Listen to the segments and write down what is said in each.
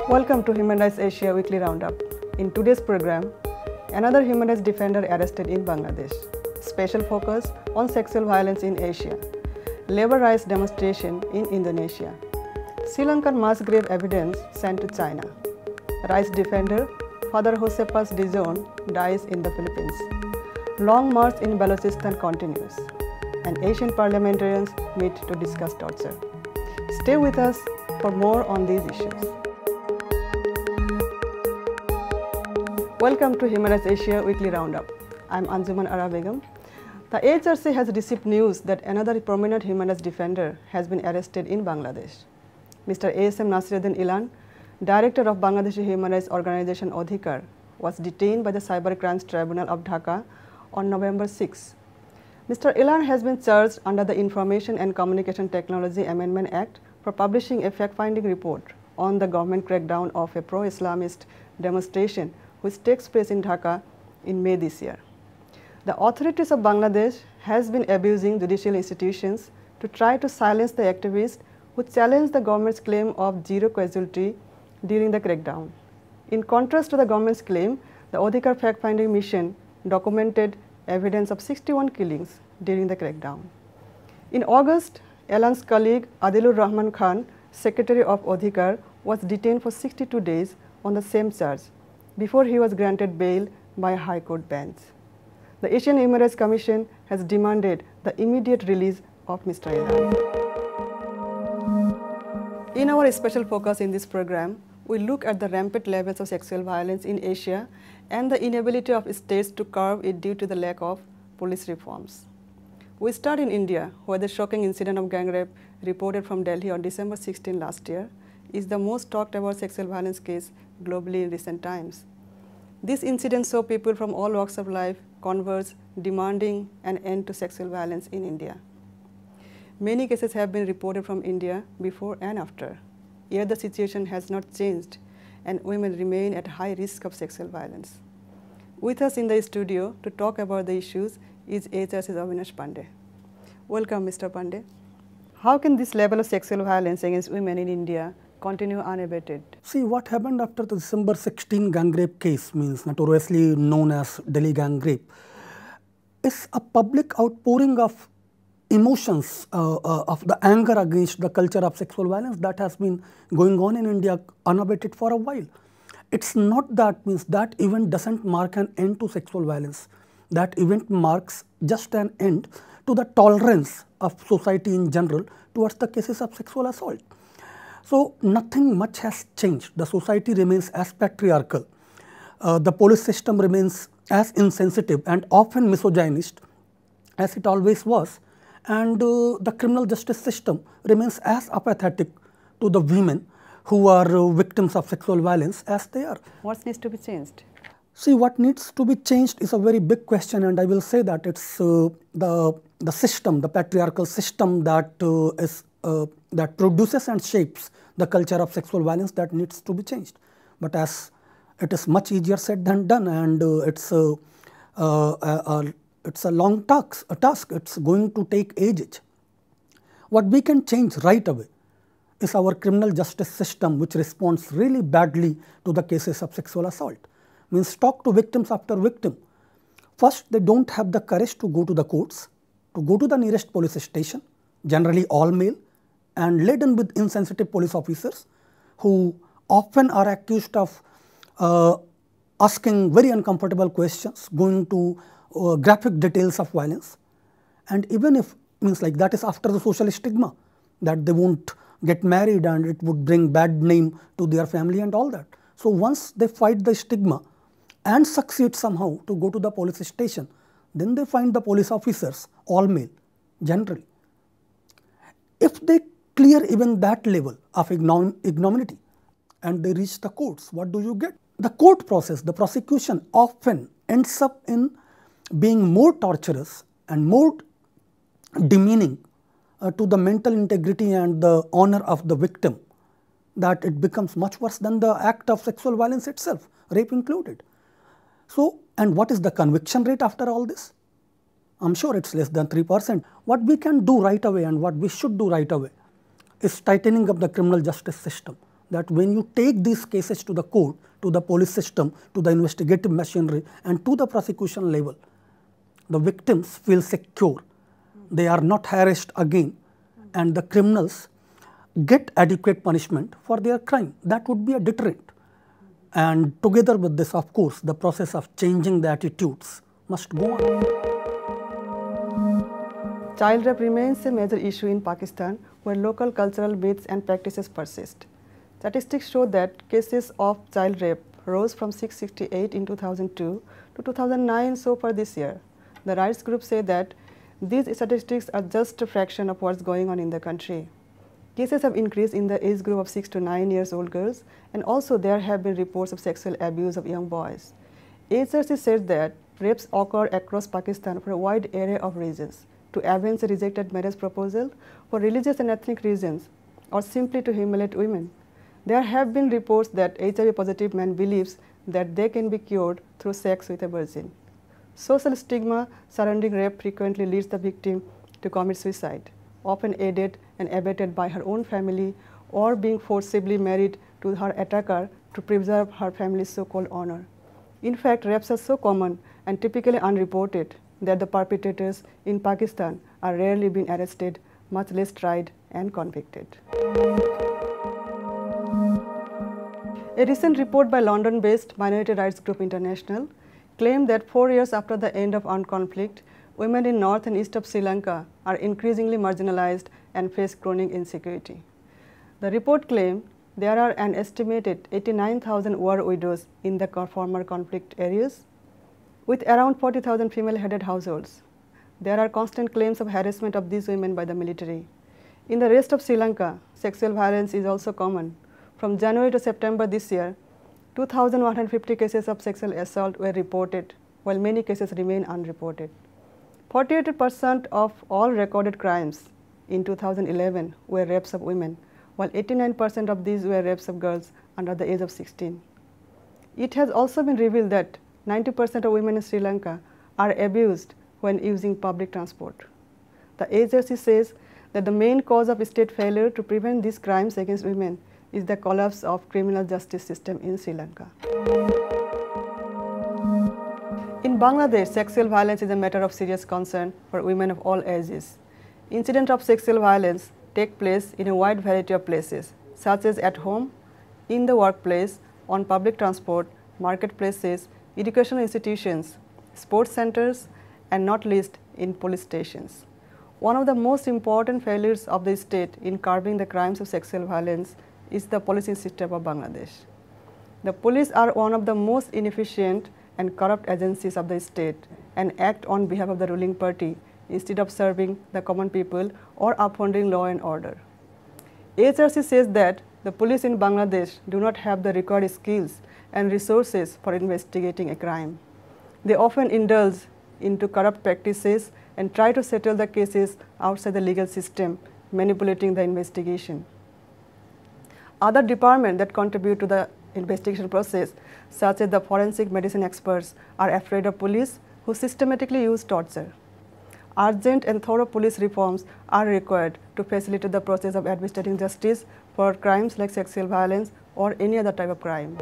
Welcome to Human Rights Asia Weekly Roundup. In today's program, another human rights defender arrested in Bangladesh. Special focus on sexual violence in Asia. Labor rights demonstration in Indonesia. Sri Lankan mass grave evidence sent to China. Rights defender Father Josephus Dijon dies in the Philippines. Long march in Balochistan continues. And Asian parliamentarians meet to discuss torture. Stay with us for more on these issues. Welcome to Human Rights Asia Weekly Roundup. I'm Anjuman Ara Begum. The AHRC has received news that another prominent human rights defender has been arrested in Bangladesh. Mr. ASM Nasiruddin Ilan, director of Bangladeshi human rights organization Odhikar, was detained by the Cybercrimes Tribunal of Dhaka on November 6. Mr. Ilan has been charged under the Information and Communication Technology Amendment Act for publishing a fact-finding report on the government crackdown of a pro-Islamist demonstration which takes place in Dhaka in May this year. The authorities of Bangladesh has been abusing judicial institutions to try to silence the activists who challenge the government's claim of zero casualty during the crackdown. In contrast to the government's claim, the Odhikar fact-finding mission documented evidence of 61 killings during the crackdown. In August, Elan's colleague Adilur Rahman Khan, secretary of Odhikar, was detained for 62 days on the same charge before he was granted bail by a High Court bench. The Asian Human Rights Commission has demanded the immediate release of Mr. Ilan. In our special focus in this program, we look at the rampant levels of sexual violence in Asia and the inability of states to curb it due to the lack of police reforms. We start in India, where the shocking incident of gang rape reported from Delhi on December 16 last year is the most talked about sexual violence case globally in recent times. This incident saw people from all walks of life converge demanding an end to sexual violence in India. Many cases have been reported from India before and after, yet the situation has not changed and women remain at high risk of sexual violence. With us in the studio to talk about the issues is AHRC's Avinash Pandey. Welcome, Mr. Pandey. How can this level of sexual violence against women in India continue unabated? See, what happened after the December 16 gang rape case, means notoriously known as Delhi gang rape, is a public outpouring of emotions, of the anger against the culture of sexual violence that has been going on in India unabated for a while. It's not that, means that event doesn't mark an end to sexual violence. That event marks just an end to the tolerance of society in general towards the cases of sexual assault. So nothing much has changed. The society remains as patriarchal. The police system remains as insensitive and often misogynist as it always was. And the criminal justice system remains as apathetic to the women who are victims of sexual violence as they are. What needs to be changed? See, what needs to be changed is a very big question, and I will say that it's the system, the patriarchal system that that produces and shapes the culture of sexual violence that needs to be changed. But as it is much easier said than done, and it's a long task. It's going to take ages. What we can change right away is our criminal justice system, which responds really badly to the cases of sexual assault. Means talk to victims after victim. First, they don't have the courage to go to the courts, to go to the nearest police station, generally all male, and laden with insensitive police officers who often are accused of asking very uncomfortable questions, going to graphic details of violence. And even if, means like that is after the social stigma, that they won't get married and it would bring bad name to their family and all that. So once they fight the stigma and succeed somehow to go to the police station, then they find the police officers all male generally. If they clear even that level of ignominy and they reach the courts, what do you get? The court process, the prosecution often ends up in being more torturous and more demeaning to the mental integrity and the honor of the victim, that it becomes much worse than the act of sexual violence itself, rape included. So, and what is the conviction rate after all this? I'm sure it's less than 3%. What we can do right away and what we should do right away is tightening up the criminal justice system. that when you take these cases to the court, to the police system, to the investigative machinery and to the prosecution level, the victims feel secure. They are not harassed again, and the criminals get adequate punishment for their crime. That would be a deterrent. And together with this, of course, the process of changing the attitudes must go on. Child rape remains a major issue in Pakistan, where local cultural myths and practices persist. Statistics show that cases of child rape rose from 668 in 2002 to 2009 so far this year. The rights groups say that these statistics are just a fraction of what's going on in the country. Cases have increased in the age group of 6 to 9 years old girls, and also there have been reports of sexual abuse of young boys. AHRC says that rapes occur across Pakistan for a wide array of reasons: to avenge a rejected marriage proposal, for religious and ethnic reasons, or simply to humiliate women. There have been reports that HIV-positive man believes that they can be cured through sex with a virgin. Social stigma surrounding rape frequently leads the victim to commit suicide, often aided and abetted by her own family, or being forcibly married to her attacker to preserve her family's so-called honor. In fact, rapes are so common and typically unreported that the perpetrators in Pakistan are rarely being arrested, much less tried and convicted. A recent report by London-based Minority Rights Group International claimed that 4 years after the end of armed conflict, women in north and east of Sri Lanka are increasingly marginalized and face chronic insecurity. The report claimed there are an estimated 89,000 war widows in the former conflict areas, with around 40,000 female-headed households. There are constant claims of harassment of these women by the military. In the rest of Sri Lanka, sexual violence is also common. From January to September this year, 2,150 cases of sexual assault were reported, while many cases remain unreported. 48% of all recorded crimes in 2011 were rapes of women, while 89% of these were rapes of girls under the age of 16. It has also been revealed that 90% of women in Sri Lanka are abused when using public transport. The AHRC says that the main cause of state failure to prevent these crimes against women is the collapse of criminal justice system in Sri Lanka. In Bangladesh, sexual violence is a matter of serious concern for women of all ages. Incidents of sexual violence take place in a wide variety of places, such as at home, in the workplace, on public transport, marketplaces, educational institutions, sports centers, and not least in police stations. One of the most important failures of the state in curbing the crimes of sexual violence is the policing system of Bangladesh. The police are one of the most inefficient and corrupt agencies of the state and act on behalf of the ruling party instead of serving the common people or upholding law and order. AHRC says that the police in Bangladesh do not have the required skills and resources for investigating a crime. They often indulge into corrupt practices and try to settle the cases outside the legal system, manipulating the investigation. Other departments that contribute to the investigation process, such as the forensic medicine experts, are afraid of police who systematically use torture. Urgent and thorough police reforms are required to facilitate the process of administering justice for crimes like sexual violence or any other type of crime.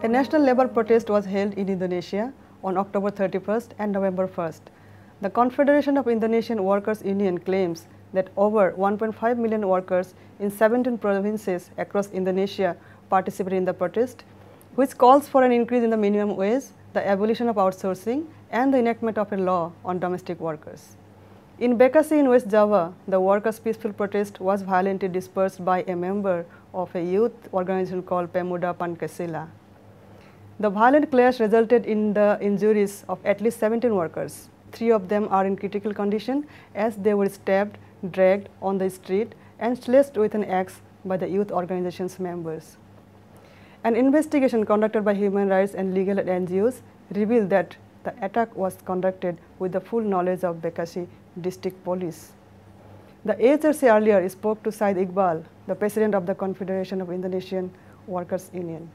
A national labor protest was held in Indonesia on October 31st and November 1st. The Confederation of Indonesian Workers Union claims that over 1.5 million workers in 17 provinces across Indonesia participated in the protest, which calls for an increase in the minimum wage, the abolition of outsourcing, and the enactment of a law on domestic workers. In Bekasi in West Java, the workers' peaceful protest was violently dispersed by a member of a youth organization called Pemuda Pancasila. The violent clash resulted in the injuries of at least 17 workers. 3 of them are in critical condition as they were stabbed, dragged on the street, and slashed with an axe by the youth organization's members. An investigation conducted by human rights and legal NGOs revealed that the attack was conducted with the full knowledge of Bekasi District Police. The AHRC earlier spoke to Said Iqbal, the president of the Confederation of Indonesian Workers Union.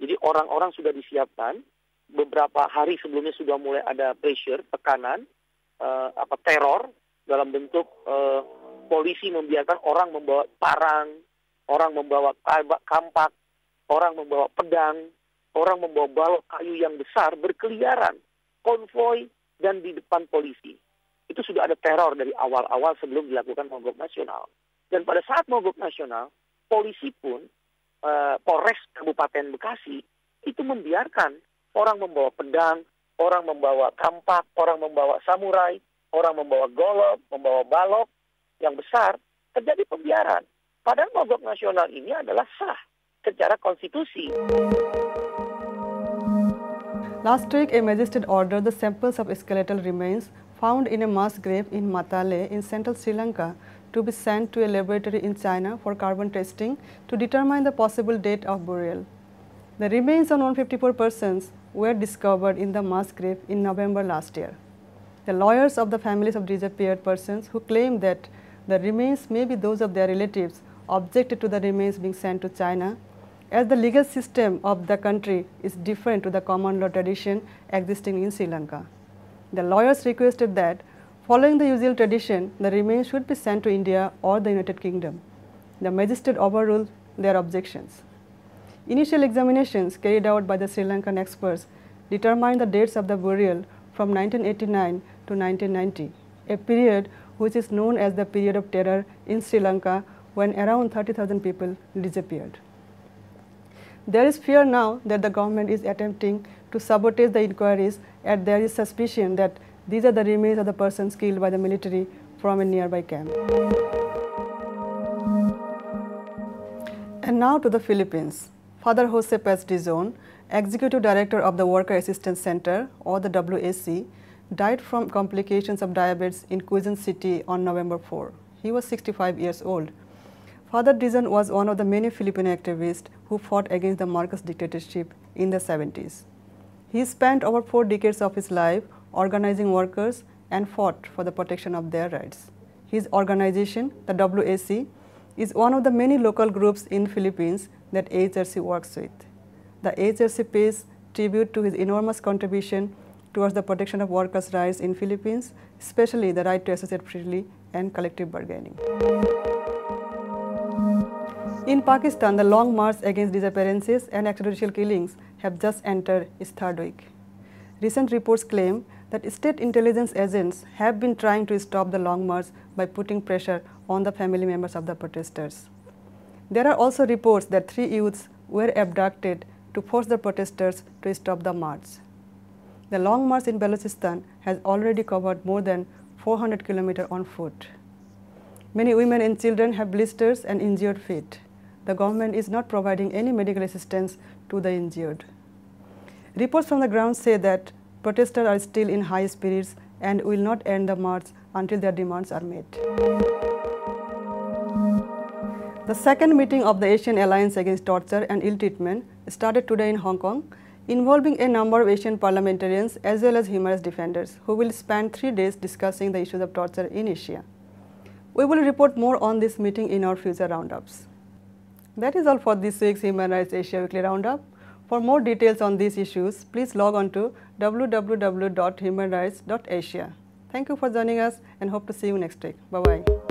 Jadi orang-orang sudah disiapkan, beberapa hari sebelumnya sudah mulai ada pressure, tekanan, teror dalam bentuk polisi membiarkan orang membawa parang, orang membawa kampak, orang membawa pedang, orang membawa balok kayu yang besar berkeliaran, konvoi dan di depan polisi. Itu sudah ada teror dari awal-awal sebelum dilakukan mogok nasional. Dan pada saat mogok nasional, polisi pun, Polres Kabupaten Bekasi, itu membiarkan orang membawa pedang, orang membawa kampak, orang membawa samurai, orang membawa golok, membawa balok yang besar, terjadi pembiaran. Padahal mogok nasional ini adalah sah secara konstitusi. Last week, a magistrate ordered the samples of skeletal remains found in a mass grave in Matale in central Sri Lanka to be sent to a laboratory in China for carbon testing to determine the possible date of burial. The remains of 154 persons were discovered in the mass grave in November last year. The lawyers of the families of disappeared persons who claim that the remains may be those of their relatives objected to the remains being sent to China, as the legal system of the country is different to the common law tradition existing in Sri Lanka. The lawyers requested that, following the usual tradition, the remains should be sent to India or the United Kingdom. The magistrate overruled their objections. Initial examinations carried out by the Sri Lankan experts determined the dates of the burial from 1989 to 1990, a period which is known as the period of terror in Sri Lanka, when around 30,000 people disappeared. There is fear now that the government is attempting to sabotage the inquiries, as there is suspicion that these are the remains of the persons killed by the military from a nearby camp. And now to the Philippines. Father Jose Paz Dizon, Executive Director of the Worker Assistance Center, or the WAC, died from complications of diabetes in Quezon City on November 4. He was 65 years old. Father Dizon was one of the many Filipino activists who fought against the Marcos dictatorship in the 70s. He spent over 4 decades of his life organizing workers and fought for the protection of their rights. His organization, the WAC, is one of the many local groups in Philippines that AHRC works with. The AHRC pays tribute to his enormous contribution towards the protection of workers' rights in Philippines, especially the right to associate freely and collective bargaining. In Pakistan, the long march against disappearances and extrajudicial killings have just entered its 3rd week. Recent reports claim that state intelligence agents have been trying to stop the long march by putting pressure on the family members of the protesters. There are also reports that 3 youths were abducted to force the protesters to stop the march. The long march in Balochistan has already covered more than 400 kilometers on foot. Many women and children have blisters and injured feet. The government is not providing any medical assistance to the injured. Reports from the ground say that protesters are still in high spirits and will not end the march until their demands are met. The 2nd meeting of the Asian Alliance Against Torture and Ill Treatment started today in Hong Kong, involving a number of Asian parliamentarians as well as human rights defenders who will spend 3 days discussing the issues of torture in Asia. We will report more on this meeting in our future roundups. That is all for this week's Human Rights Asia Weekly Roundup. For more details on these issues, please log on to www.humanrights.asia. Thank you for joining us and hope to see you next week. Bye-bye.